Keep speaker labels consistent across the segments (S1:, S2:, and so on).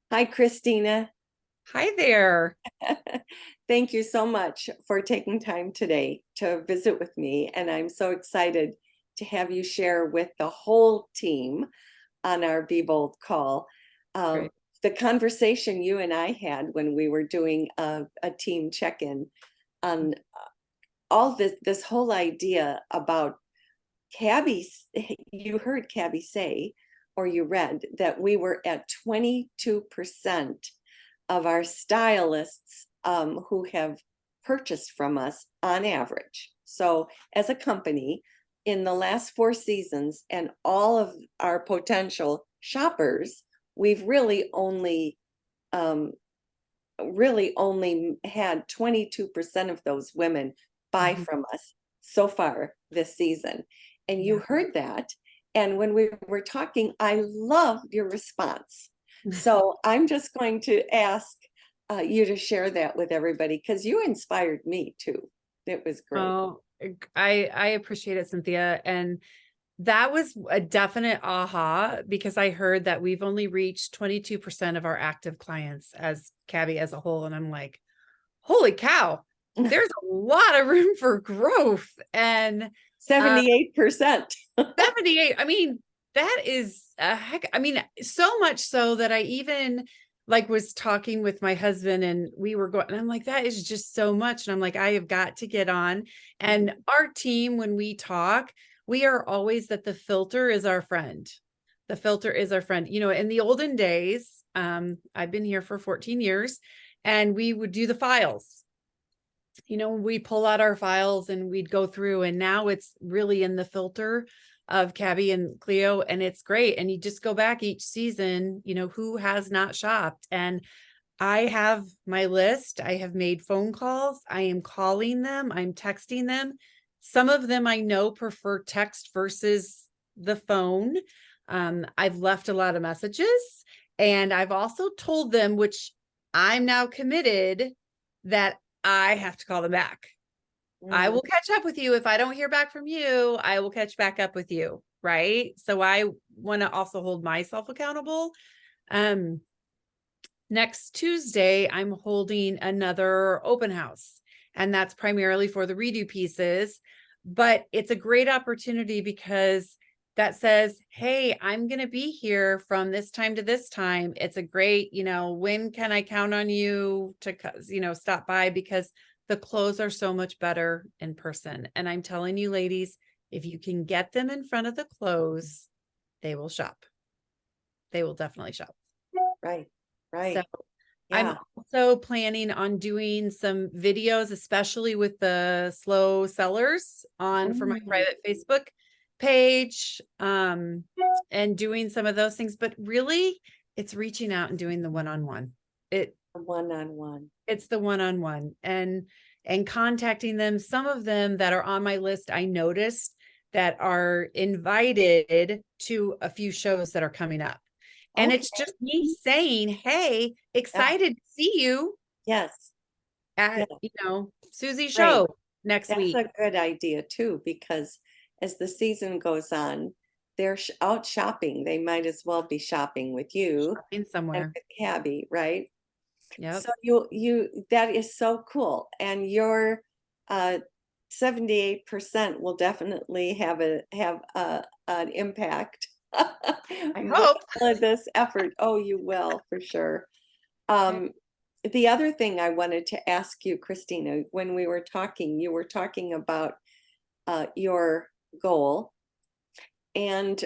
S1: Hi, Christina.
S2: Hi there.
S1: Thank you so much for taking time today to visit with me. And I'm so excited to have you share with the whole team on our Be Bold call. Um,
S2: Great.
S1: the conversation you and I had when we were doing a team check-in on all this whole idea about Cabby. You heard Cabby say, or you read that we were at 22% of our stylists who have purchased from us on average. So, as a company, in the last 4 seasons, and all of our potential shoppers, we've um, really only had 22% of those women buy
S2: Mhm.
S1: from us so far this season. And you
S2: Yeah.
S1: heard that. And when we were talking, I loved your response. So I'm just going to ask you to share that with everybody because you inspired me too. It was great.
S2: Oh, I appreciate it, Cynthia. And that was a definite aha because I heard that we've only reached 22% of our active clients as Cabby as a whole. And I'm like, holy cow, there's a lot of room for growth. And
S1: 78%.
S2: 78, I mean, that is a heck. I mean, so much so that I even like was talking with my husband and we were going, and I'm like, that is just so much. And I'm like, I have got to get on. And our team, when we talk, we are always that the filter is our friend. The filter is our friend. In the olden days, I've been here for 14 years and we would do the files. We pull out our files and we'd go through, and now it's really in the filter of Cabby and Cleo, and it's great. And you just go back each season, who has not shopped. And I have my list. I have made phone calls. I am calling them. I'm texting them. Some of them I know prefer text versus the phone. I've left a lot of messages, and I've also told them, which I'm now committed, that I have to call them back. I
S1: Mm,
S2: will catch up with you. If I don't hear back from you, I will catch back up with you. Right. So I want to also hold myself accountable. Um, Next Tuesday, I'm holding another open house, and that's primarily for the redo pieces. But it's a great opportunity because that says, hey, I'm going to be here from this time to this time. It's a great, when can I count on you to, stop by? Because the clothes are so much better in person. And I'm telling you, ladies, if you can get them in front of the clothes, they will shop. They will definitely shop.
S1: right,
S2: So
S1: right.
S2: I'm
S1: Yeah.
S2: also planning on doing some videos, especially with the slow sellers for my
S1: Mm,
S2: private Facebook page, and doing some of those things. But really, it's reaching out and doing the one-on-one. It
S1: one on one.
S2: it's the one-on-one and contacting them. Some of them that are on my list, I noticed that are invited to a few shows that are coming up. And
S1: Okay.
S2: it's just me saying, hey,
S1: Yeah.
S2: excited to see you
S1: Yes. Yeah.
S2: at, Susie's
S1: Right.
S2: show next
S1: That's
S2: week.
S1: a good idea too, because as the season goes on, they're out shopping. They might as well be shopping with you
S2: Shopping
S1: and
S2: somewhere.
S1: with Cabby, right?
S2: Yep.
S1: So that is so cool. And your uh 78% will definitely have an impact
S2: I
S1: with
S2: hope.
S1: all of this effort. Oh, you will for sure.
S2: Okay.
S1: Um, the other thing I wanted to ask you, Christina, when we were talking, you were talking about your goal. And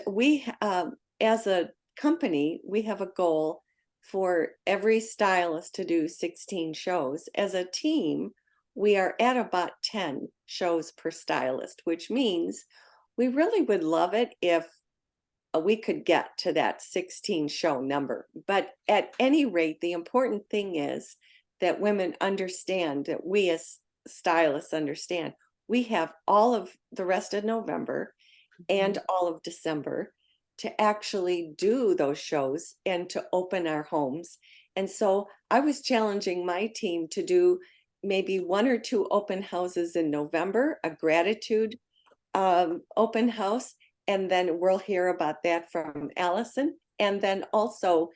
S1: as a company, we have a goal for every stylist to do 16 shows. As a team, we are at about 10 shows per stylist, which means we really would love it if we could get to that 16 show number. But at any rate, the important thing is that women understand, that we as stylists understand, we have all of the rest of November
S2: Mhm.
S1: and all of December to actually do those shows and to open our homes. And so I was challenging my team to do maybe one or two open houses in November, a gratitude open house, and then we'll hear about that from Allison. And then also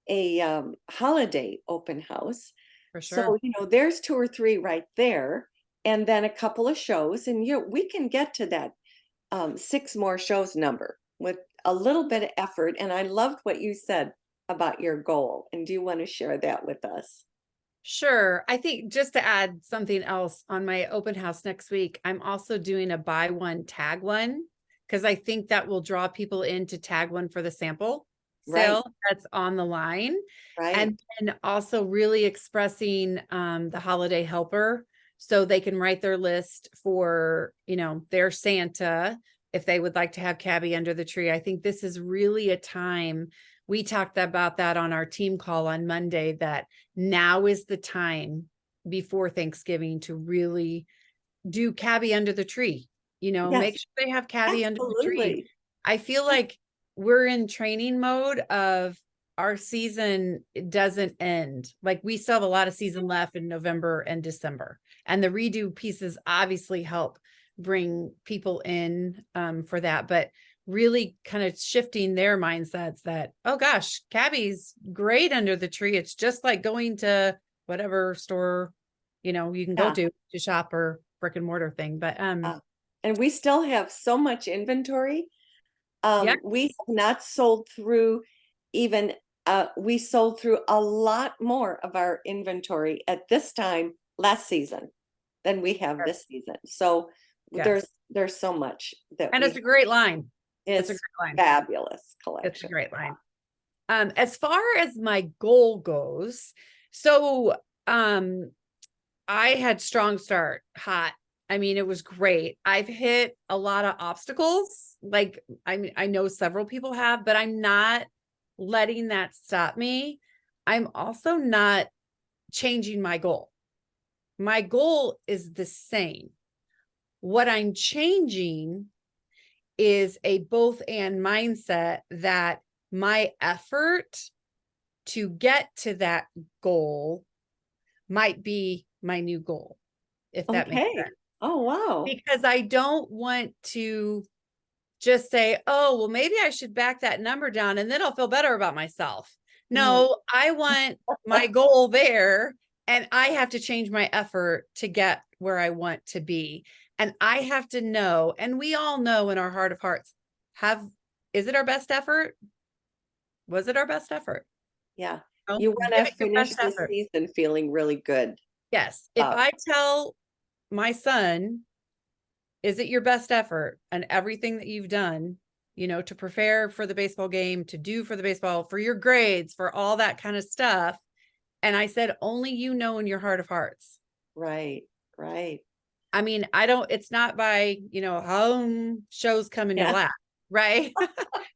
S1: a holiday open house.
S2: For
S1: So,
S2: sure.
S1: there's 2 or 3 right there, and then a couple of shows, and we can get to that 6 more shows number with a little bit of effort. And I loved what you said about your goal. And do you want to share that with us?
S2: Sure. I think just to add something else on my open house next week, I'm also doing a buy one, tag one, because I think that will draw people in to tag one for the sample
S1: Right,
S2: sale that's on the line.
S1: right.
S2: And then also really expressing the holiday helper so they can write their list for, their Santa if they would like to have Cabby under the tree. I think this is really a time. We talked about that on our team call on Monday, that now is the time before Thanksgiving to really do Cabby under the tree. Make
S1: Yes,
S2: sure they have Cabby under the tree.
S1: absolutely.
S2: I feel
S1: Yeah,
S2: like we're in training mode of our season doesn't end. Like we still have a lot of season left in November and December. And the redo pieces obviously help bring people in for that. But really kind of shifting their mindsets that, oh gosh, Cabby's great under the tree. It's just like going to whatever store, you can go
S1: yeah.
S2: to shop or brick and mortar thing. But
S1: And we still have so much inventory.
S2: yeah,
S1: We have not sold through even, we sold through a lot more of our inventory at this time last season than we have this season. So
S2: yes.
S1: there's so much that
S2: And it's
S1: we
S2: a great line. It's a
S1: is
S2: great line.
S1: fabulous
S2: It's a
S1: collection.
S2: great line. As far as my goal goes, so I had strong start, hot. I mean, it was great. I've hit a lot of obstacles. Like, I mean, I know several people have, but I'm not letting that stop me. I'm also not changing my goal. My goal is the same. What I'm changing is a both and mindset that my effort to get to that goal might be my new goal, if that makes
S1: Okay.
S2: sense.
S1: Oh, wow.
S2: Because I don't want to just say, oh, well, maybe I should back that number down and then I'll feel better about myself.
S1: Mm.
S2: No, I want my goal there and I have to change my effort to get where I want to be. And I have to know, and we all know in our heart of hearts, is it our best effort? Was it our best effort?
S1: Yeah.
S2: No,
S1: You
S2: give
S1: want
S2: it
S1: to
S2: your
S1: finish
S2: best
S1: the
S2: effort.
S1: season feeling really good.
S2: Yes. If
S1: Uh,
S2: I tell my son, is it your best effort and everything that you've done, to prepare for the baseball game, to do for the baseball, for your grades, for all that kind of stuff? And I said, only in your heart of hearts.
S1: right, right.
S2: I mean, it's not by, home shows come in your
S1: Yeah.
S2: lap, right?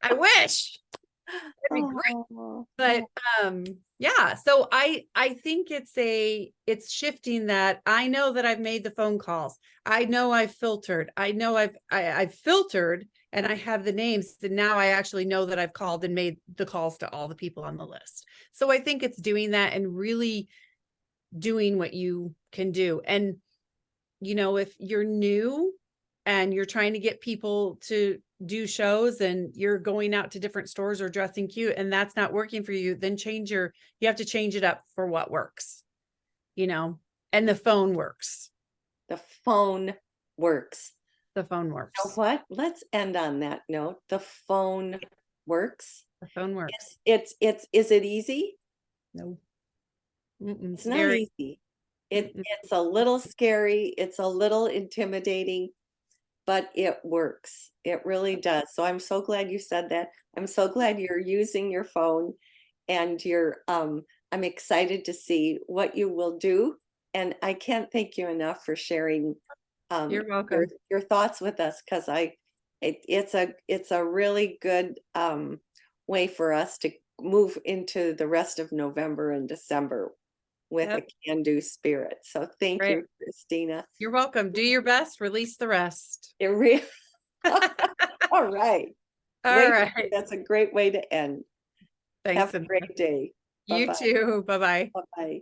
S2: I wish it'd be great.
S1: Oh,
S2: But
S1: oh,
S2: yeah, so I think it's shifting that. I know that I've made the phone calls. I know I've filtered. I know I've filtered and I have the names, and now I actually know that I've called and made the calls to all the people on the list. So I think it's doing that and really doing what you can do. And if you're new and you're trying to get people to do shows and you're going out to different stores or dressing cute and that's not working for you, then you have to change it up for what works, and the phone works.
S1: the phone works.
S2: The phone
S1: You know
S2: works.
S1: what? Let's end on that note. The phone works.
S2: The phone works.
S1: Is it easy?
S2: No. Mm-mm,
S1: It's not
S2: scary.
S1: easy.
S2: Mm-mm.
S1: It's a little scary. It's a little intimidating, but it works. It really does. So I'm so glad you said that. I'm so glad you're using your phone, and I'm excited to see what you will do. And I can't thank you enough for sharing
S2: You're
S1: your
S2: welcome.
S1: thoughts with us, because it's a really good way for us to move into the rest of November and December with a
S2: Yep.
S1: can-do spirit. So thank
S2: Right.
S1: you, Christina.
S2: You're welcome. Do your best, release the rest.
S1: It really all right.
S2: All
S1: Great.
S2: right.
S1: That's a great way to end.
S2: Thanks,
S1: Have a
S2: Cynthia.
S1: great day.
S2: You
S1: Bye-bye.
S2: too. Bye-bye.
S1: Bye-bye.